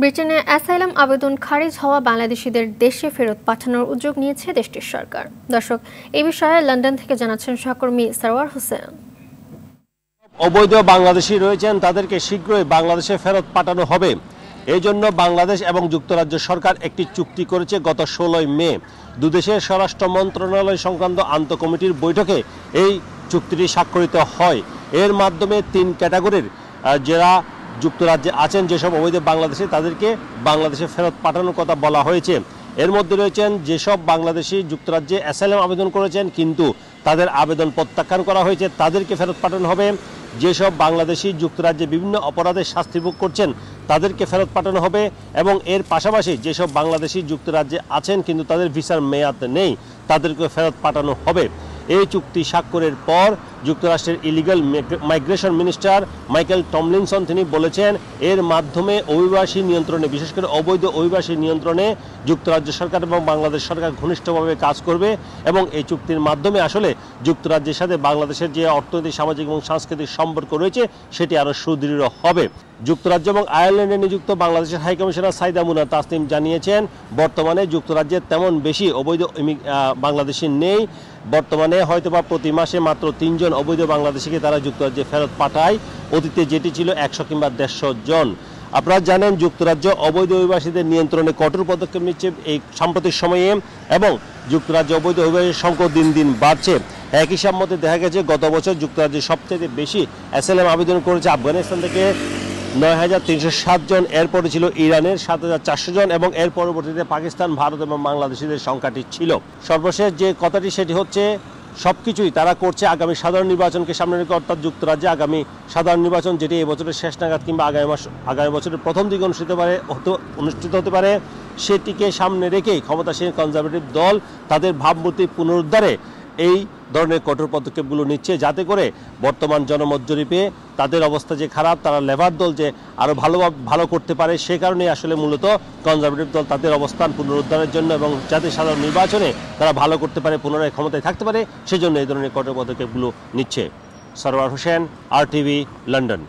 ব্রিটেনে অ্যাসাইলাম আবেদন খারিজ হওয়া বাংলাদেশিদের দেশে ফেরত পাঠানোর উদ্যোগ নিয়েছে দেশটির সরকার। দর্শক, এই বিষয়ে লন্ডন থেকে জানাচ্ছেন সহকর্মী সারওয়ার হোসেন। অবৈধ বাংলাদেশি রয়েছেন, তাদেরকে শীঘ্রই বাংলাদেশে ফেরত পাঠানো হবে। এই জন্য বাংলাদেশ এবং যুক্তরাজ্য সরকার একটি চুক্তি করেছে গত 16 মে। দুদেশের স্বরাষ্ট্র মন্ত্রণালয় সংক্রান্ত আন্তঃকমিটির বৈঠকে এই চুক্তিটি স্বাক্ষরিত হয়। এর মাধ্যমে 3 ক্যাটাগরির যারা যুক্তরাজ্যে আছেন, যেসব অবৈধ বাংলাদেশি, তাদেরকে বাংলাদেশে ফেরত পাঠানোর কথা বলা হয়েছে। এর মধ্যে রয়েছেন যেসব বাংলাদেশি যুক্তরাজ্যে অ্যাসাইলাম আবেদন করেছেন কিন্তু তাদের আবেদন প্রত্যাখ্যান করা হয়েছে, তাদেরকে ফেরত পাঠানো হবে। যেসব বাংলাদেশি যুক্তরাজ্যে বিভিন্ন অপরাধের শাস্তি ভোগ করছেন, তাদেরকে ফেরত পাঠানো হবে। এবং এর পাশাপাশি যেসব বাংলাদেশি যুক্তরাজ্যে আছেন কিন্তু তাদের ভিসার মেয়াদ নেই, তাদেরকে ফেরত পাঠানো হবে। এই চুক্তি স্বাক্ষরের পর যুক্তরাষ্ট্রের illegal migration minister Michael Tomlinson তিনি বলেছেন, এর মাধ্যমে অভিবাসী নিয়ন্ত্রণে, বিশেষ করে অবৈধ অভিবাসী নিয়ন্ত্রণে যুক্তরাজ্য সরকার এবং বাংলাদেশ সরকার ঘনিষ্ঠভাবে কাজ করবে। এবং এই চুক্তির মাধ্যমে আসলে যুক্তরাজ্যের সাথে বাংলাদেশের যে অর্থনৈতিক, সামাজিক এবং সাংস্কৃতিক সম্পর্ক রয়েছে সেটি আরও সুদৃঢ় হবে। যুক্তরাজ্য এবং আয়ারল্যান্ডে নিযুক্ত বাংলাদেশের হাইকমিশনার সাইদা মুনা তাসনিম জানিয়েছেন, বর্তমানে যুক্তরাজ্যে তেমন বেশি অবৈধ বাংলাদেশি নেই। বর্তমানে হয়তোবা প্রতি মাসে মাত্র 3 জন অবৈধ বাংলাদেশিকে তারা যুক্তরাজ্যে ফেরত পাঠায়। অতীতে যেটি ছিল 100 কিংবা 150 জন। আপনারা জানেন, যুক্তরাজ্য অবৈধ অভিবাসীদের নিয়ন্ত্রণে কঠোর পদক্ষেপ নিচ্ছে এই সাম্প্রতিক সময়ে, এবং যুক্তরাজ্যে অবৈধ অভিবাসীর সংখ্যা দিন দিন বাড়ছে। একই হিসাব মতে দেখা গেছে গত বছর যুক্তরাজ্যে সবচেয়ে বেশি অ্যাসাইলাম আবেদন করেছে আফগানিস্তান থেকে 9,307 জন, এরপরে ছিল ইরানের 7,400 জন, এবং এর পরবর্তীতে পাকিস্তান, ভারত এবং বাংলাদেশিদের সংখ্যাটি ছিল। সর্বশেষ যে কথাটি সেটি হচ্ছে, সবকিছুই তারা করছে আগামী সাধারণ নির্বাচনকে সামনে রেখে, অর্থাৎ যুক্তরাজ্যে আগামী সাধারণ নির্বাচন যেটি এই বছরের শেষ নাগাদ কিংবা আগামী বছরের প্রথম দিকে অনুষ্ঠিত হতে পারে, সেটিকে সামনে রেখেই ক্ষমতাসীন কনজারভেটিভ দল তাদের ভাবমূর্তি পুনরুদ্ধারে এই ধরনের কঠোর পদক্ষেপগুলো নিচ্ছে, যাতে করে বর্তমান জনমত জরিপে তাদের অবস্থা যে খারাপ, তারা লেবার দল যে আরও ভালো করতে পারে, সে কারণেই আসলে মূলত কনজারভেটিভ দল তাদের অবস্থান পুনরুদ্ধারের জন্য এবং যাতে সাধারণ নির্বাচনে তারা ভালো করতে পারে, পুনরায় ক্ষমতায় থাকতে পারে, সেজন্য এই ধরনের কঠোর পদক্ষেপগুলো নিচ্ছে। Sarwar Hossain, RTV, London.